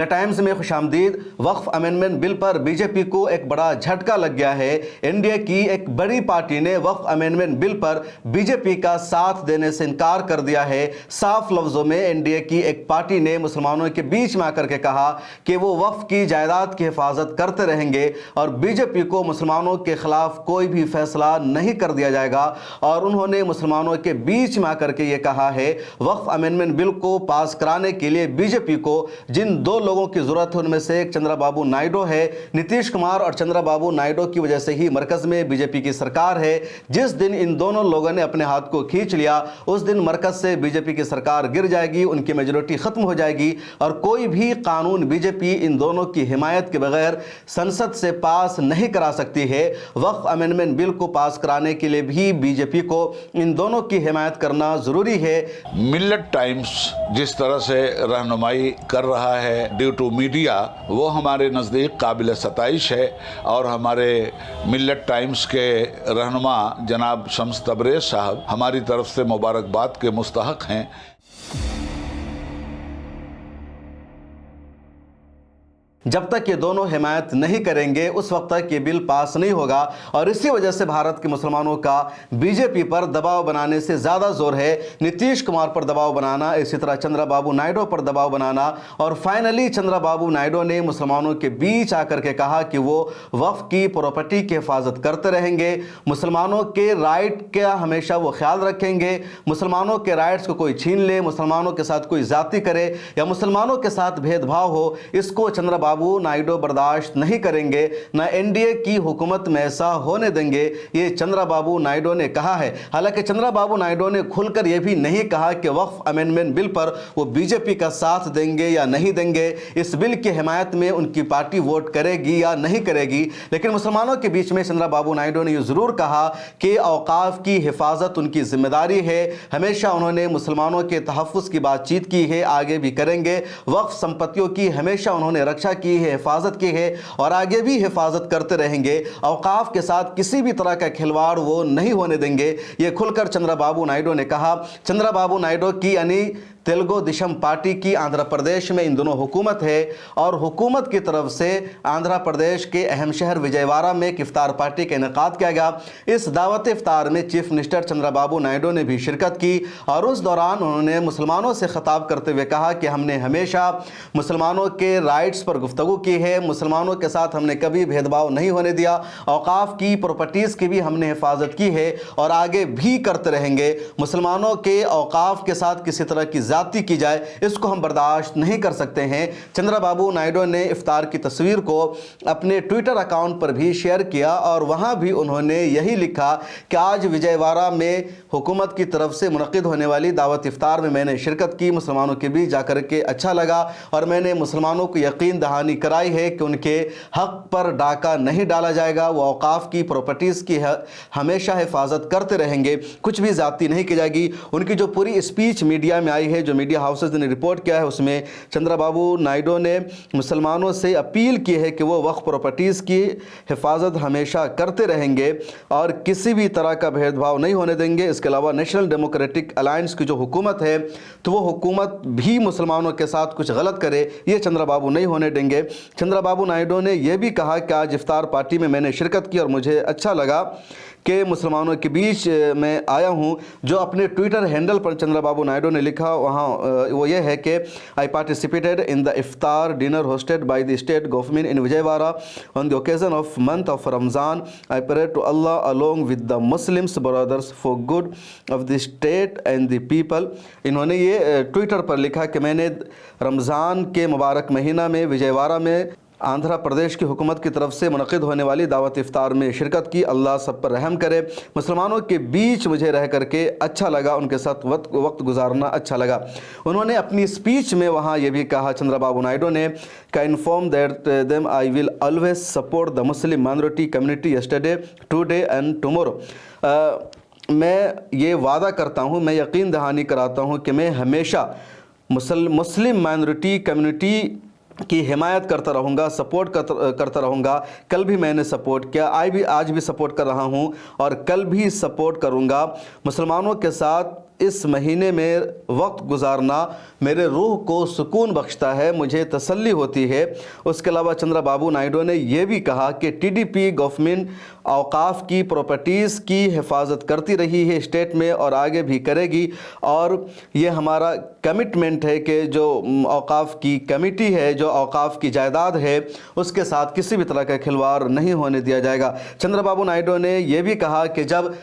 Times میں خوش آمدید۔ وقف امینڈمنٹ بل پر بی جے پی کو ایک بڑا جھٹکا لگ گیا ہے۔ این ڈی اے کی ایک بڑی پارٹی نے وقف امینڈمنٹ بل پر بی جے پی کا ساتھ دینے سے انکار کر دیا ہے۔ صاف لفظوں میں این ڈی اے کی ایک پارٹی نے مسلمانوں کے بیچ میں آ کر کے کہا کہ وہ وقف کی جائیداد کی حفاظت کرتے رہیں گے اور بی جے پی کو مسلمانوں کے خلاف کوئی بھی فیصلہ نہیں کر دیا جائے گا، اور انہوں نے مسلمانوں کے بیچ میں آ کر کے یہ کہا ہے وقف امینڈمنٹ بل کو پاس کرانے کے لیے بی جے پی کو جن دو لوگوں کی ضرورت ہے ان میں سے ایک چندرا بابو نائیڈو ہے۔ نتیش کمار اور چندرا بابو نائیڈو کی وجہ سے ہی مرکز میں بی جے پی کی سرکار ہے۔ جس دن ان دونوں لوگوں نے اپنے ہاتھ کو کھینچ لیا اس دن مرکز سے بی جے پی کی سرکار گر جائے گی، ان کی میجورٹی ختم ہو جائے گی، اور کوئی بھی قانون بی جے پی ان دونوں کی حمایت کے بغیر سنسد سے پاس نہیں کرا سکتی ہے۔ وقف امینڈمنٹ بل کو پاس کرانے کے لیے بھی بی جے پی کو ان دونوں کی حمایت کرنا ضروری ہے۔ ملت ٹائمز جس طرح سے رہنمائی کر رہا ہے ڈیو ٹو میڈیا، وہ ہمارے نزدیک قابل ستائش ہے، اور ہمارے ملت ٹائمز کے رہنما جناب شمس تبریز صاحب ہماری طرف سے مبارکباد کے مستحق ہیں۔ جب تک یہ دونوں حمایت نہیں کریں گے اس وقت تک یہ بل پاس نہیں ہوگا، اور اسی وجہ سے بھارت کے مسلمانوں کا بی جے پی پر دباؤ بنانے سے زیادہ زور ہے۔ نتیش کمار پر دباؤ بنانا، اسی طرح چندرا بابو نائیڈو پر دباؤ بنانا، اور فائنلی چندرا بابو نائیڈو نے مسلمانوں کے بیچ آ کر کے کہا کہ وہ وقف کی پراپرٹی کی حفاظت کرتے رہیں گے، مسلمانوں کے رائٹ کا ہمیشہ وہ خیال رکھیں گے، مسلمانوں کے رائٹس کو کوئی چھین لے، مسلمانوں کے ساتھ کوئی زیادتی کرے یا مسلمانوں کے ساتھ بھید بھاؤ ہو، اس کو چندرا بابو نائیڈو برداشت نہیں کریں گے، نہ این ڈی اے کی حکومت میں ایسا ہونے دیں گے، یہ چندرا بابو نائیڈو نے کہا ہے۔ حالانکہ چندرا بابو نائیڈو نے کھل کر یہ بھی نہیں کہا کہ وقف امینڈمنٹ بل پر وہ بی جے پی کا ساتھ دیں گے یا نہیں دیں گے، اس بل کی حمایت میں ان کی پارٹی ووٹ کرے گی یا نہیں کرے گی، لیکن مسلمانوں کے بیچ میں چندرا بابو نائیڈو نے یہ ضرور کہا کہ اوقاف کی حفاظت ان کی ذمہ داری ہے، ہمیشہ انہوں نے مسلمانوں کے تحفظ کی بات چیت کی ہے، آگے بھی کریں گے، وقف سمپتیوں کی ہمیشہ انہوں نے رکشا کی ہے، حفاظت کی ہے، اور آگے بھی حفاظت کرتے رہیں گے، اوقاف کے ساتھ کسی بھی طرح کا کھلواڑ وہ نہیں ہونے دیں گے، یہ کھل کر چندرا بابو نائیڈو نے کہا۔ چندرا بابو نائیڈو کی یعنی تیلگو دیشم پارٹی کی آندھرا پردیش میں ان دونوں حکومت ہے، اور حکومت کی طرف سے آندھرا پردیش کے اہم شہر وجے وارا میں ایک افطار پارٹی کا انعقاد کیا گیا۔ اس دعوت افطار میں چیف منسٹر چندرا بابو نائیڈو نے بھی شرکت کی، اور اس دوران انہوں نے مسلمانوں سے خطاب کرتے ہوئے کہا کہ ہم نے ہمیشہ مسلمانوں کے رائٹس پر گفتگو کی ہے، مسلمانوں کے ساتھ ہم نے کبھی بھید بھاؤ نہیں ہونے دیا، اوقاف کی پراپرٹیز کی بھی ہم نے حفاظت کی ہے اور آگے بھی کرتے رہیں گے، مسلمانوں کے اوقاف کے ساتھ کسی طرح کی زیادتی کی جائے اس کو ہم برداشت نہیں کر سکتے ہیں۔ چندرا بابو نائیڈو نے افطار کی تصویر کو اپنے ٹویٹر اکاؤنٹ پر بھی شیئر کیا، اور وہاں بھی انہوں نے یہی لکھا کہ آج وجے وارا میں حکومت کی طرف سے منعقد ہونے والی دعوت افطار میں نے شرکت کی، مسلمانوں کے بیچ جا کر کے اچھا لگا، اور میں نے مسلمانوں کو یقین دہانی کرائی ہے کہ ان کے حق پر ڈاکہ نہیں ڈالا جائے گا، وہ اوقاف کی پراپرٹیز کی ہمیشہ حفاظت کرتے رہیں گے، کچھ بھی زیادتی نہیں کی جائے گی۔ ان کی جو پوری اسپیچ میڈیا میں آئی ہے، جو میڈیا ہاؤسز نے رپورٹ کیا ہے، اس میں چندرا بابو نائیڈو نے مسلمانوں سے اپیل کی ہے کہ وہ وقف پراپرٹیز کی حفاظت ہمیشہ کرتے رہیں گے اور کسی بھی طرح کا بھید بھاؤ نہیں ہونے دیں گے۔ اس کے علاوہ نیشنل ڈیموکریٹک الائنس کی جو حکومت ہے تو وہ حکومت بھی مسلمانوں کے ساتھ کچھ غلط کرے، یہ چندرا بابو نہیں ہونے دیں گے۔ چندرا بابو نائیڈو نے یہ بھی کہا کہ آج افطار پارٹی میں نے شرکت کی اور مجھے اچھا لگا کہ مسلمانوں کے بیچ میں آیا ہوں۔ جو اپنے ٹویٹر ہینڈل پر چندرا بابو نائیڈو نے لکھا وہاں وہ یہ ہے کہ I participated in the iftar dinner hosted by the state government in Vijayawada on the occasion of month of Ramzan. I prayed to Allah along with the Muslims brothers for good of the state and the people. انہوں نے یہ Twitter پر لکھا کہ میں نے رمضان کے مبارک مہینہ میں وجے وارا میں آندھرا پردیش کی حکومت کی طرف سے منعقد ہونے والی دعوت افطار میں شرکت کی، اللہ سب پر رحم کرے، مسلمانوں کے بیچ مجھے رہ کر کے اچھا لگا، ان کے ساتھ وقت گزارنا اچھا لگا۔ انہوں نے اپنی اسپیچ میں وہاں یہ بھی کہا چندرا بابو نائیڈو نے کہ inform that them I will always support the Muslim minority community yesterday today and tomorrow. میں یہ وعدہ کرتا ہوں، میں یقین دہانی کراتا ہوں کہ میں ہمیشہ مسلم مائنورٹی کمیونٹی کی حمایت کرتا رہوں گا، سپورٹ کرتا رہوں گا۔ کل بھی میں نے سپورٹ کیا، آج بھی سپورٹ کر رہا ہوں اور کل بھی سپورٹ کروں گا۔ مسلمانوں کے ساتھ इस महीने में वक्त गुजारना मेरे रूह को सुकून बख्शता है, मुझे तसल्ली होती है। उसके अलावा चंद्रबाबू नायडू ने यह भी कहा कि टीडीपी गवर्नमेंट औकाफ की प्रॉपर्टीज़ की हिफाजत करती रही है स्टेट में और आगे भी करेगी, और ये हमारा कमिटमेंट है कि जो औकाफ की कमेटी है, जो औकाफ की जायदाद है, उसके साथ किसी भी तरह का खिलवाड़ नहीं होने दिया जाएगा। चंद्रबाबू नायडू ने यह भी कहा कि जब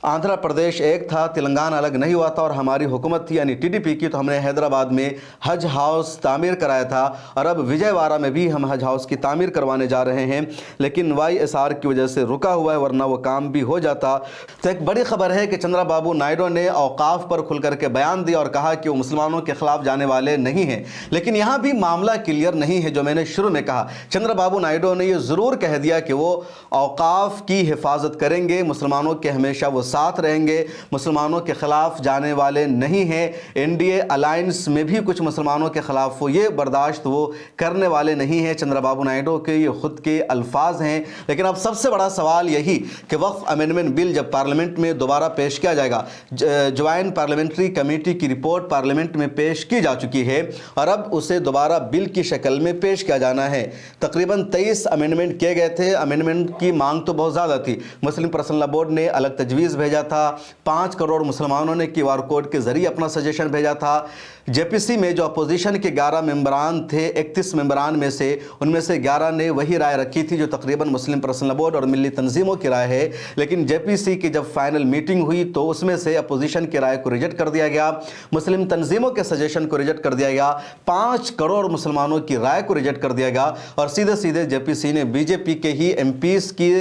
आंध्र प्रदेश एक था, तेलंगाना अलग नहीं हुआ था और हमारी हुकूमत थी यानी टीडीपी की, तो हमने हैदराबाद में हज हाउस तामीर कराया था और अब विजयवाड़ा में भी हम हज हाउस की तामीर करवाने जा रहे हैं, लेकिन वाईएसआर की वजह से रुका हुआ है, वरना वो काम भी हो जाता। तो एक बड़ी खबर है कि चंद्रबाबू नायडू ने औकाफ पर खुल करके बयान दिया और कहा कि वो मुसलमानों के खिलाफ जाने वाले नहीं हैं, लेकिन यहाँ भी मामला क्लियर नहीं है। जो मैंने शुरू में कहा, चंद्रबाबू नायडू ने ये ज़रूर कह दिया कि वो औकाफ की हिफाजत करेंगे, मुसलमानों के हमेशा वो साथ रहेंगे, मुसलमानों के खिलाफ जाने वाले नहीं हैं। एनडीए अलायंस में भी कुछ मुसलमानों के खिलाफ वो ये बर्दाश्त वो करने वाले नहीं हैं। चंद्रबाबू नायडू के ये खुद के अल्फाज हैं। लेकिन अब सबसे बड़ा सवाल यही कि वक्फ अमेंडमेंट बिल जब पार्लियामेंट में दोबारा पेश किया जाएगा, ज्वाइंट पार्लियामेंट्री कमेटी की रिपोर्ट पार्लियामेंट में पेश की जा चुकी है और अब उसे दोबारा बिल की शक्ल में पेश किया जाना है। तकरीबन 23 अमेंडमेंट किए गए थे। अमेंडमेंट की मांग तो बहुत ज़्यादा थी। मुस्लिम पर्सनल लॉ बोर्ड ने अलग तजवीज़ भेजा था, 5 करोड़ मुसलमानों ने QR कोड के जरिए अपना सजेशन भेजा था। जेपीसी में जो अपोजिशन के 11 मेंबरान थे, 31 मेंबरान में से उनमें से 11 ने वही राय रखी थी जो तकरीबन मुस्लिम पर्सनल बोर्ड और मिली तंजीमों की राय है। लेकिन जेपीसी की जब फाइनल मीटिंग हुई तो उसमें से अपोजिशन की राय को रिजेक्ट कर दिया गया, मुस्लिम तंजीमों के सजेशन को रिजेक्ट कर दिया गया, 5 करोड़ मुसलमानों की राय को रिजेक्ट कर दिया गया और सीधे सीधे जेपीसी ने बीजेपी के ही एमपीज़ की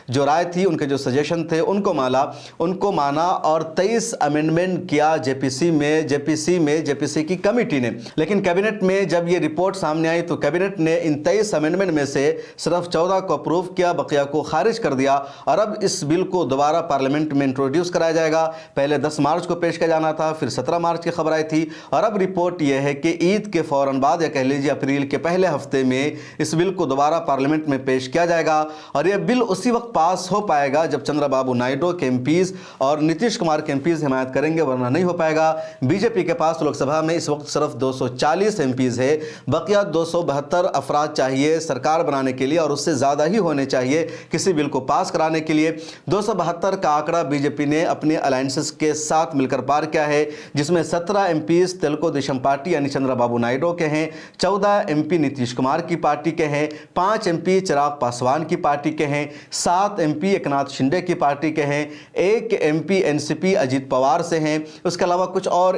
जो राय थी, उनके जो सजेशन थे, उनको माना और 23 अमेंडमेंट किया जेपीसी की कमेटी ने। लेकिन कैबिनेट में जब ये रिपोर्ट सामने आई तो कैबिनेट ने इन 23 अमेंडमेंट में से सिर्फ 14 को अप्रूव किया, बकिया को खारिज कर दिया और अब इस बिल को दोबारा पार्लियामेंट में इंट्रोड्यूस कराया जाएगा। पहले 10 मार्च को पेश किया जाना था, फिर 17 मार्च की खबर आई थी और अब रिपोर्ट यह है कि ईद के फौरन बाद या कह लीजिए अप्रैल के पहले हफ्ते में इस बिल को दोबारा पार्लियामेंट में पेश किया जाएगा और यह बिल उसी वक्त पास हो पाएगा जब चंद्रबाबू नायडू के एमपीज़ और नीतीश कुमार के एमपीज़ हिमायत करेंगे, वरना नहीं हो पाएगा। बीजेपी के पास लोकसभा में इस वक्त सिर्फ 240 एमपीज़ है, बकिया 272 अफराद चाहिए सरकार बनाने के लिए और उससे ज़्यादा ही होने चाहिए किसी बिल को पास कराने के लिए। 272 का आंकड़ा बीजेपी ने अपने अलायंसेस के साथ मिलकर पार किया है, जिसमें 17 एमपीज़ तेलुगु देशम पार्टी यानी चंद्रबाबू नायडू के हैं, 14 एमपी नीतीश कुमार की पार्टी के हैं, 5 एमपी चिराग पासवान की पार्टी के हैं, 7 एमपी एकनाथ शिंदे की पार्टी के हैं, 1 एमपी एनसीपी अजीत पवार से हैं। उसके अलावा कुछ और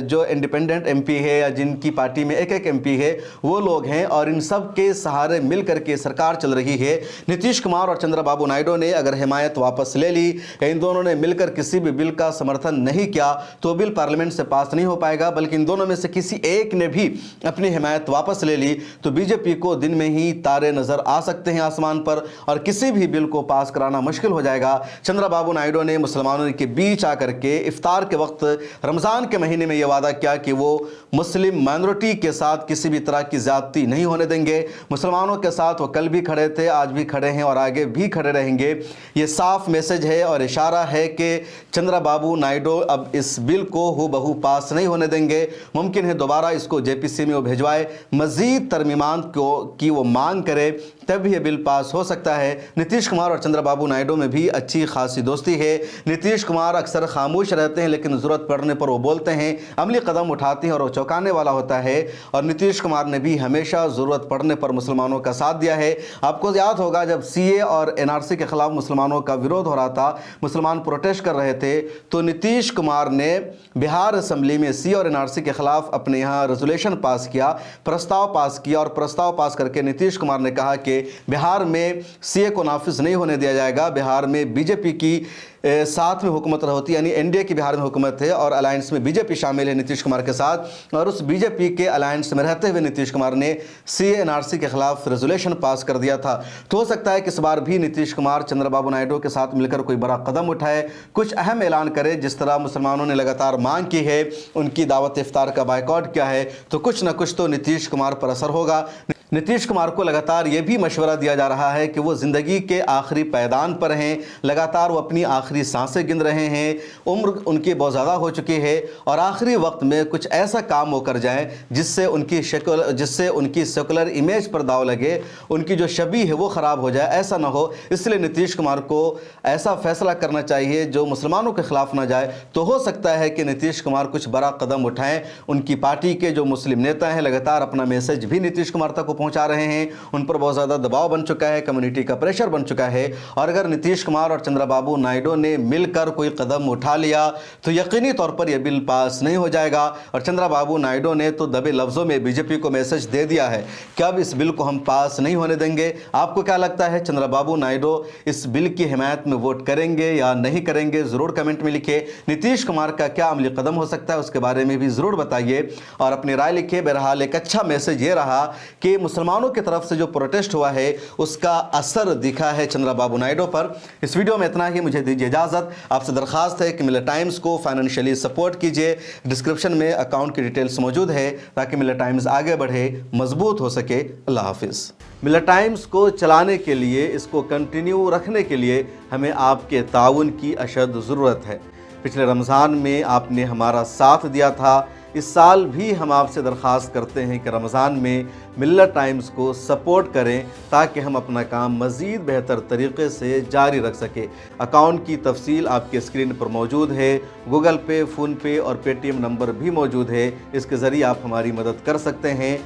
जो इंडिपेंडेंट एमपी है या जिनकी पार्टी में एक एमपी है वो लोग हैं और इन सब के सहारे मिलकर के सरकार चल रही है। नीतीश कुमार और चंद्रबाबू नायडू ने अगर हिमायत वापस ले ली, इन दोनों ने मिलकर किसी भी बिल का समर्थन नहीं किया तो बिल पार्लियामेंट से पास नहीं हो पाएगा, बल्कि इन दोनों में से किसी एक ने भी अपनी हिमायत वापस ले ली तो बीजेपी को दिन में ही तारे नजर आ सकते हैं आसमान पर और किसी भी बिल को पास कराना मुश्किल हो जाएगा। चंद्रबाबू नायडू ने मुसलमानों के बीच आकर के इफ्तार के वक्त रमज़ान के महीने में यह वादा किया कि वो मुस्लिम माइनॉरिटी के साथ किसी भी तरह की ज़्यादती नहीं होने देंगे। मुसलमानों के साथ वो कल भी खड़े थे, आज भी खड़े हैं और आगे भी खड़े रहेंगे। ये साफ मैसेज है और इशारा है कि चंद्रबाबू नायडू अब इस बिल को हूबहू पास नहीं होने देंगे। मुमकिन है दोबारा इसको जेपीसी में वो भिजवाए, मज़ीद तरमीमात की वो मांग करे, तब ये बिल पास हो सकता है। नीतीश कुमार और चंद्रबाबू नायडू में भी अच्छी खासी दोस्ती है। नीतीश कुमार अक्सर खामोश रहते हैं लेकिन ज़रूरत पड़ने पर वो बोलते हैं, अमली कदम उठाते हैं और वो चौंकाने वाला होता है और नीतीश कुमार ने भी हमेशा ज़रूरत पड़ने पर मुसलमानों का साथ दिया है। आपको याद होगा जब सीए और एनआरसी के खिलाफ मुसलमानों का विरोध हो रहा था, मुसलमान प्रोटेस्ट कर रहे थे, तो नीतीश कुमार ने बिहार असेंबली में सीए और एनआरसी के खिलाफ अपने यहाँ रेजोल्यूशन पास किया, प्रस्ताव पास किया और प्रस्ताव पास करके नीतीश कुमार ने कहा कि बिहार में सीए को नाफिज नहीं होने दिया जाएगा। बिहार में बीजेपी की साथ में हुकूमत होती है, यानी एनडीए की बिहार में हुकूमत है और अलायंस में बीजेपी शामिल है नीतीश कुमार के साथ, और उस बीजेपी के अलायंस में रहते हुए नीतीश कुमार ने सीए एनआरसी के खिलाफ रेजोल्यूशन पास कर दिया था। तो हो सकता है कि इस बार भी नीतीश कुमार चंद्रबाबू नायडू के साथ मिलकर कोई बड़ा कदम उठाए, कुछ अहम ऐलान करे। जिस तरह मुसलमानों ने लगातार मांग की है, उनकी दावत इफ्तार का बायकॉट किया है, तो कुछ न कुछ तो नीतीश कुमार पर असर होगा। नीतीश कुमार को लगातार ये भी मशवरा दिया जा रहा है कि वो ज़िंदगी के आखिरी पैदान पर हैं, लगातार वो अपनी आखिरी सांसें गिन रहे हैं, उम्र उनकी बहुत ज़्यादा हो चुकी है और आखिरी वक्त में कुछ ऐसा काम वो कर जाएं जिससे उनकी सेकुलर इमेज पर दाव लगे, उनकी जो छवि है वो ख़राब हो जाए, ऐसा ना हो। इसलिए नीतीश कुमार को ऐसा फैसला करना चाहिए जो मुसलमानों के ख़िलाफ़ ना जाए। तो हो सकता है कि नीतीश कुमार कुछ बड़ा कदम उठाएँ। उनकी पार्टी के जो मुस्लिम नेता हैं लगातार अपना मैसेज भी नीतीश कुमार तक पहुंचा रहे हैं, उन पर बहुत ज़्यादा दबाव बन चुका है, कम्युनिटी का प्रेशर बन चुका है। और अगर नीतीश कुमार और चंद्रबाबू नायडू ने मिलकर कोई कदम उठा लिया तो यकीनी तौर पर यह बिल पास नहीं हो जाएगा। और चंद्रबाबू नायडू ने तो दबे लफ्ज़ों में बीजेपी को मैसेज दे दिया है कि अब इस बिल को हम पास नहीं होने देंगे। आपको क्या लगता है, चंद्रबाबू नायडू इस बिल की हिमायत में वोट करेंगे या नहीं करेंगे? ज़रूर कमेंट में लिखिए। नीतीश कुमार का क्या अमली कदम हो सकता है उसके बारे में भी ज़रूर बताइए और अपनी राय लिखिए। बहरहाल एक अच्छा मैसेज ये रहा कि मुसलमानों की तरफ से जो प्रोटेस्ट हुआ है उसका असर दिखा है चंद्रबाबू नायडू पर। इस वीडियो में इतना ही, मुझे दीजिए इजाज़त। आपसे दरख्वास्त है कि मिलत टाइम्स को फाइनेंशियली सपोर्ट कीजिए। डिस्क्रिप्शन में अकाउंट की डिटेल्स मौजूद है ताकि मिलत टाइम्स आगे बढ़े, मजबूत हो सके। अल्लाह हाफिज़। मिलत टाइम्स को चलाने के लिए, इसको कंटिन्यू रखने के लिए हमें आपके ताउन की अशद ज़रूरत है। पिछले रमज़ान में आपने हमारा साथ दिया था, इस साल भी हम आपसे दरख्वास्त करते हैं कि रमज़ान में मिलत टाइम्स को सपोर्ट करें ताकि हम अपना काम मज़ीद बेहतर तरीके से जारी रख सकें। अकाउंट की तफसील आपके स्क्रीन पर मौजूद है, गूगल पे, फ़ोन पे और पेटीएम नंबर भी मौजूद है। इसके ज़रिए आप हमारी मदद कर सकते हैं।